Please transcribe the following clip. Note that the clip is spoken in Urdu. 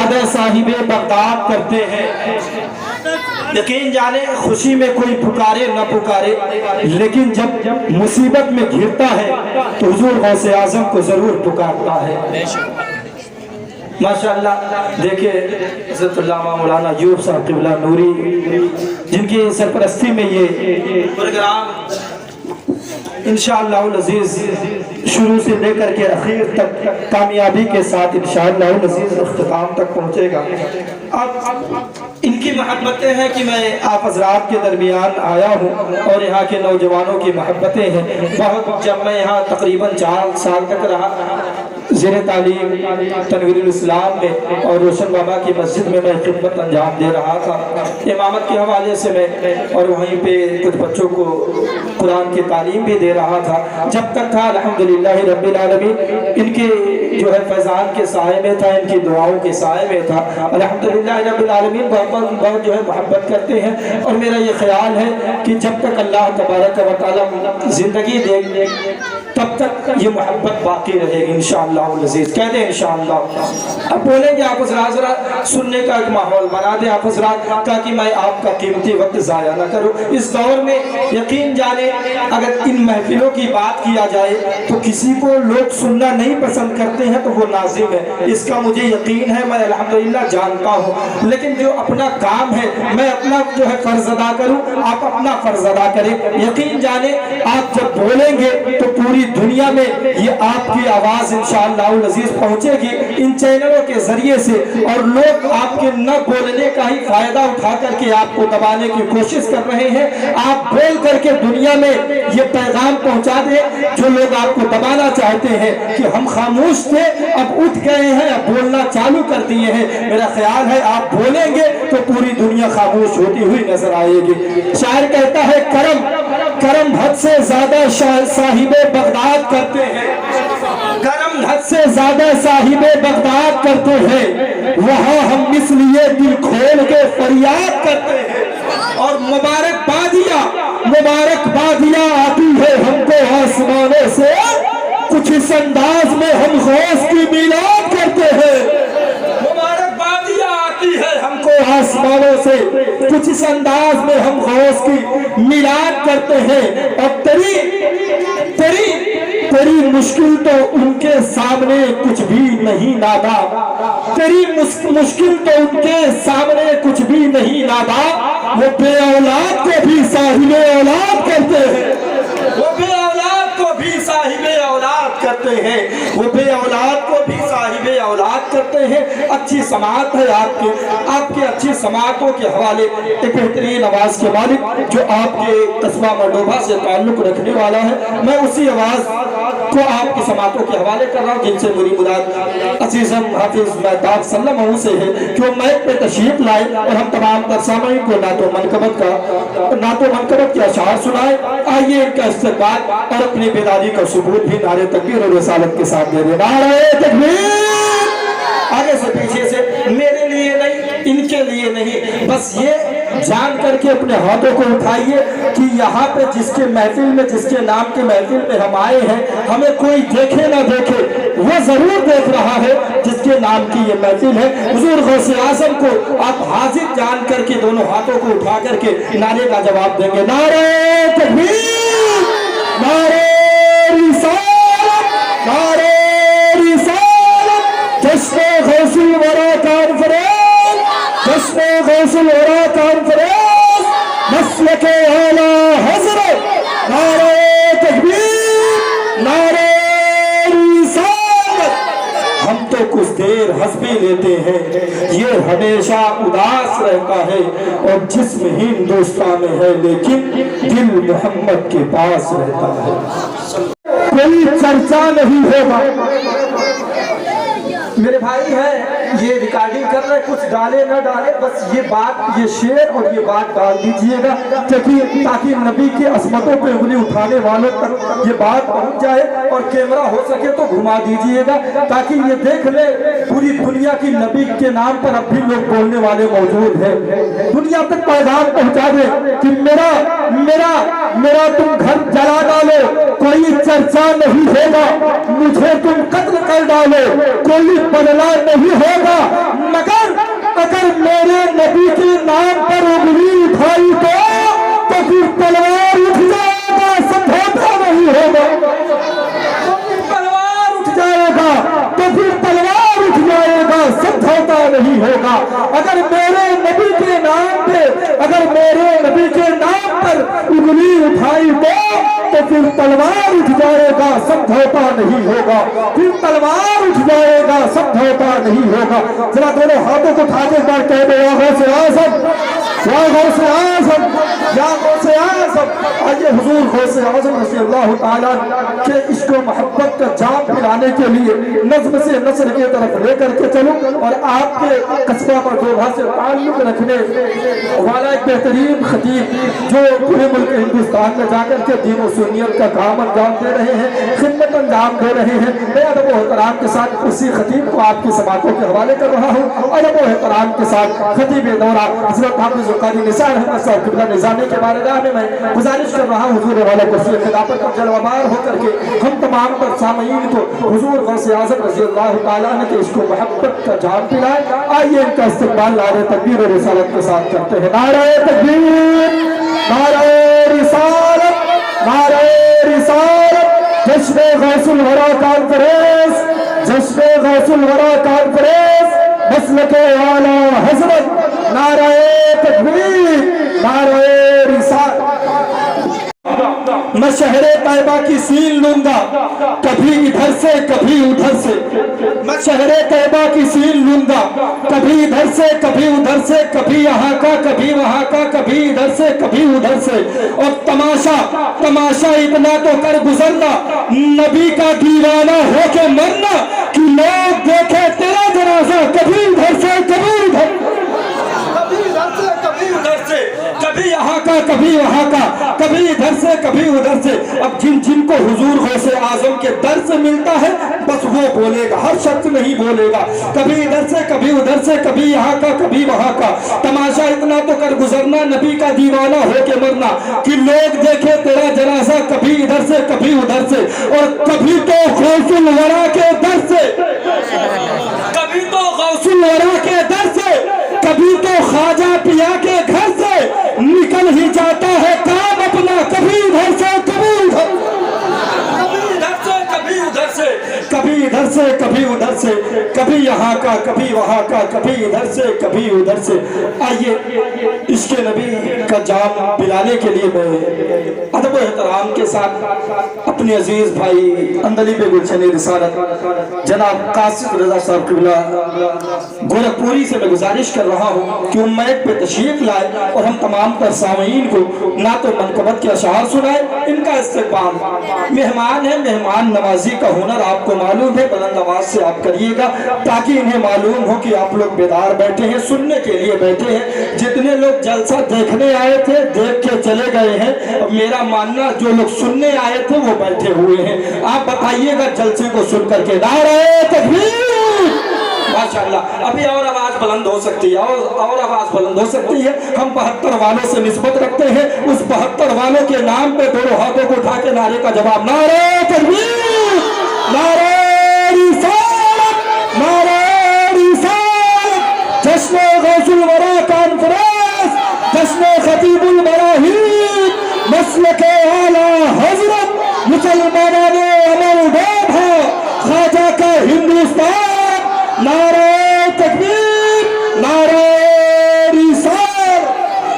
زیادہ صاحب بغداد کرتے ہیں۔ یقین جانے خوشی میں کوئی پکارے نہ پکارے، لیکن جب مصیبت میں گھرتا ہے تو حضور غوث اعظم کو ضرور پکارتا ہے۔ ماشاءاللہ دیکھیں حضرت علامہ مولانا ایوب صاحب قبلہ نوری جن کی سرپرستی میں یہ پروگرام انشاءاللہ العزیز شروع سے لے کر کے اخیر تک کامیابی کے ساتھ انشاءاللہ العزیز اختتام تک پہنچے گا۔ اب ان کی محبتیں ہیں کہ میں آپ حضرات کے درمیان آیا ہوں اور یہاں کے نوجوانوں کی محبتیں ہیں بہت۔ جب میں یہاں تقریباً 4 سال تک رہا زیر تعلیم تنویر الاسلام میں اور روشن بابا کی مسجد میں خدمت انجام دے رہا تھا امامت کے حوالے سے میں، اور وہیں پہ کچھ بچوں کو قرآن کی تعلیم بھی دے رہا تھا جب تک تھا۔ الحمدللہ رب العالمین ان کے جو ہے فیضان کے سائے میں تھا، ان کی دعاؤں کے سائے میں تھا۔ الحمدللہ رب العالمین بہت جو ہے محبت کرتے ہیں، اور میرا یہ خیال ہے کہ جب تک اللہ تبارک و تعالی زندگی دے تب تک یہ محبت باقی رہے گی انشاءاللہ العزیز۔ کہتے ہیں انشاءاللہ۔ اب بولیں گے آپ حضرات ذرا سننے کا ایک ماحول بنا دیں آپ حضرات تاکہ میں آپ کا قیمتی وقت ضائع نہ کروں۔ اس دور میں یقین جانے اگر ان محفلوں کی بات کیا جائے تو کسی کو لوگ سننا نہیں پسند کرتے ہیں تو وہ لازم ہے، اس کا مجھے یقین ہے، میں الحمدللہ جانتا ہوں، لیکن جو اپنا کام ہے میں اپنا جو ہے فرض ادا کروں، آپ اپنا فرض ادا کریں۔ یقین جانے آپ جب بولیں گے تو پوری دنیا میں یہ آپ کی آواز انشاءاللہ العزیز پہنچے گی ان چینلوں کے ذریعے سے، اور لوگ آپ کے نہ بولنے کا ہی فائدہ اٹھا کر کے آپ کو دبانے کی کوشش کر رہے ہیں۔ آپ بول کر کے دنیا میں یہ پیغام پہنچا دیں جو لوگ آپ کو دبانا چاہتے ہیں کہ ہم خاموش تھے اب اٹھ گئے ہیں، اب بولنا چالو کر دیے ہیں۔ میرا خیال ہے آپ بولیں گے تو پوری دنیا خاموش ہوتی ہوئی نظر آئے گی۔ شاعر کہتا ہے کرم حد سے زیادہ صاحب بغداد کرتے ہیں، کرم حد سے زیادہ صاحب بغداد کرتے ہیں، وہاں ہم اس لیے دل کھول کے فریاد کرتے ہیں، اور مبارک بادیاں آتی ہے ہم کو آسمانوں سے، کچھ اس انداز میں ہم غوث کی میلاد کرتے ہیں۔ مبارک بادیاں آتی ہے ہم کو آسمانوں سے، کچھ اس انداز میں ہم غوث کی میلاد کرتے ہیں، اور تیری مشکل تو ان کے سامنے کچھ بھی نہیں نادا، تیری مشکل تو ان کے سامنے کچھ بھی نہیں نادا، وہ بے اولاد کو بھی صاحب اولاد کرتے ہیں، وہ بے اولاد کو بھی صاحب اولاد کرتے ہیں، وہ بے اولاد کو بھی صاحب اولاد کرتے ہیں۔ اچھی سماعت ہے آپ کے اچھی سماعتوں کے حوالے ایک بہترین آواز کے مالک جو آپ کے قصبہ مڈوبھا سے تعلق رکھنے والا ہے، میں اسی آواز کو آپ کی سماعتوں کے حوالے کر رہا ہوں جن سے میری مراد عزیزم حافظ مہتاب صلی اللہ علیہ وسلم سے ہے کہ وہ میک پہ تشریف لائے اور ہم تمام تر سامعین کو نعت و منقبت کے اشعار سنائے۔ آئیے ان کا استقبال اور اپنی بیداری کا ثبوت بھی نعرے تکبیر اور رسالت کے ساتھ دے دیں۔ نعرہ تکبیر! آگے سے پیچھے سے، میرے لیے نہیں ان کے لیے نہیں، بس یہ جان کر کے اپنے ہاتھوں کو اٹھائیے کہ یہاں پہ جس کے محفل میں جس کے نام کے محفل میں ہم آئے ہیں، ہمیں کوئی دیکھے نہ دیکھے وہ ضرور دیکھ رہا ہے جس کے نام کی یہ محفل ہے۔ حضور غوث اعظم کو آپ حاضر جان کر کے دونوں ہاتھوں کو اٹھا کر کے نعرے کا جواب دیں گے۔ نعرہ تکبیر! نعرہ رسالت! نعرہ رسالت! جشن غوث الورا کانفرنس! جشن غوث الورا کانفرنس! مسلک اعلیٰ حضرت! نعرہ تکبیر! نعرہ رسالت! ہم تو کچھ دیر ہنس بھی لیتے ہیں، یہ ہمیشہ اداس رہتا ہے، اور جسم ہندوستان میں ہے لیکن دل محمد کے پاس رہتا ہے۔ کوئی چرچا نہیں ہوگا۔ میرے بھائی ہیں یہ ریکارڈنگ کر رہے، کچھ ڈالے نہ ڈالے، بس یہ بات، یہ شعر اور یہ بات ڈال دیجئے گا تاکہ نبی کی عظمتوں پہ انگلی اٹھانے والوں تک یہ بات پہنچ جائے، اور کیمرہ ہو سکے تو گھما دیجئے گا تاکہ یہ دیکھ لے پوری دنیا کی نبی کے نام پر اب بھی لوگ بولنے والے موجود ہیں۔ دنیا تک پیغام پہنچا دے کہ میرا تم گھر جلا ڈالو کوئی چرچا نہیں ہوگا، مجھے تم قتل کر ڈالو کوئی بدلہ نہیں ہوگا، مگر نہیں ہوگا۔ اگر میرے نبی کے نام پہ، اگر میرے نبی کے نام پر انگلی اٹھائی تو پھر تلوار اٹھ جائے گا، سمجھوتا نہیں ہوگا، پھر تلوار اٹھ جائے گا، سمجھوتا نہیں ہوگا۔ ذرا دونوں ہاتھوں کو اٹھا کے ایک بار کہہ دو، یا غوث اعظم، یا غوث اعظم، یا غوث اعظم۔ آئیے حضور غوث اعظم رضی اللہ تعالیٰ کے عشق و محبت کا جام پلانے کے لیے نظم سے نثر کی طرف لے کر کے چلوں، اور آپ کے قصبہ مردوبہ سے تعلق رکھنے والا ایک بہترین خطیب جو پورے ملک ہندوستان میں جا کر کے دین و سنیت کا کام انجام دے رہے ہیں، خدمت انجام دے رہے ہیں، میں ادب و احترام کے ساتھ اسی خطیب کو آپ کی سماعتوں کے حوالے کر رہا ہوں۔ ادب و احترام کے ساتھ خطیب دورہ حضرت حافظ القاری نثار احمد صاحب قبلہ نظامی کے بارگاہ میں گزارش کر رہا ہوں حضور والا کرسی خلافت پر جلوہ بار ہو کر کے ہم تمام پر سامعین کو حضور غوث اعظم رضی اللہ تعالیٰ عنہ کے عشق و محبت کا جام پلائے۔ آئیے ان کا استقبال نعرہ تکبیر و رسالت کے ساتھ کرتے ہیں۔ نعرہ تکبیر، نعرہ رسالت، نعرہ رسالت۔ جشن غوث الورا کانفرنس، جشن غوث الورا کانفرنس، مسلک اعلیٰ حضرت، نعرہ تکبیر، نعرہ رسالت۔ میں شہر طیبہ کی سین لوں گا، کبھی ادھر سے کبھی ادھر سے، میں شہر طیبہ کی سین لوں گا، کبھی ادھر سے کبھی ادھر سے، کبھی یہاں کا کبھی وہاں کا، کبھی ادھر سے کبھی ادھر سے، اور تماشا تماشا اتنا تو کر گزرنا، نبی کا دیوانہ ہو کے مرنا، کہ لوگ دیکھے تیرا جنازہ، کبھی ادھر سے کبھی ادھر، کبھی ادھر سے کبھی ادھر سے، کبھی یہاں کا کبھی وہاں کا، کبھی ادھر سے کبھی ادھر سے۔ اب جن کو حضور غوث اعظم کے در سے ملتا ہے بس وہ بولے گا، ہر شخص نہیں بولے گا۔ کبھی ادھر سے کبھی ادھر سے، کبھی یہاں کا کبھی وہاں کا، تماشا اتنا تو کر گزرنا، نبی کا دیوانہ ہو کے مرنا، کہ لوگ دیکھے تیرا جنازہ، کبھی ادھر سے کبھی ادھر سے، اور کبھی تو غوث الورا کے در سے، کبھی تو غوث الورا کے در سے، کبھی تو خواجہ پیا کے گھر سے نکل ہی جاتا ہے کام اپنا، کبھی ادھر سے کبھی ادھر، کبھی ادھر سے کبھی ادھر سے، کبھی ادھر سے کبھی ادھر سے، کبھی یہاں کا کبھی وہاں کا، کبھی ادھر سے کبھی ادھر سے۔ آئیے عشق نبی کا جام پلانے کے لیے میں ادب و احترام کے ساتھ اپنے عزیز بھائی اندلیب گلشن رسالت جناب قاسم رضا صاحب قبلہ گورکھپوری سے میں گزارش کر رہا ہوں کہ امید پہ تشریف لائے اور ہم تمام تر سامعین کو نعت و منقبت کے اشعار سنائے۔ ان کا استقبال مہمان ہے، مہمان نوازی کا ہنر آپ کو معلوم ہے، بلند آواز سے آپ کریے گا تاکہ انہیں معلوم ہو کہ آپ لوگ بیدار بیٹھے ہیں، سننے کے لیے بیٹھے ہیں۔ جتنے لوگ جلسہ دیکھنے آئے تھے دیکھ کے چلے گئے ہیں، میرا ماننا جو لوگ سننے آئے تھے وہ بیٹھے ہوئے ہیں۔ آپ بتائیے گا جلسے کو سن کر کے نعرہ تکبیر، ماشاءاللہ۔ ابھی اور آواز بلند ہو سکتی ہے، اور آواز بلند ہو سکتی ہے۔ ہم 72 والوں سے نسبت رکھتے ہیں، اس 72 والوں کے نام پہ دونوں ہاتھوں کو اٹھا کے نعرے کا جواب، نعرہ تکبیر، نعرہ رسالت، نعرہ رسالت۔ جشن غوث الورا کانفرنس، جشن خطیب المراحل، مسلک اعلیٰ حضرت، مسلمانوں نے عمل ڈھا خواجہ کا ہندوستان، نعرہ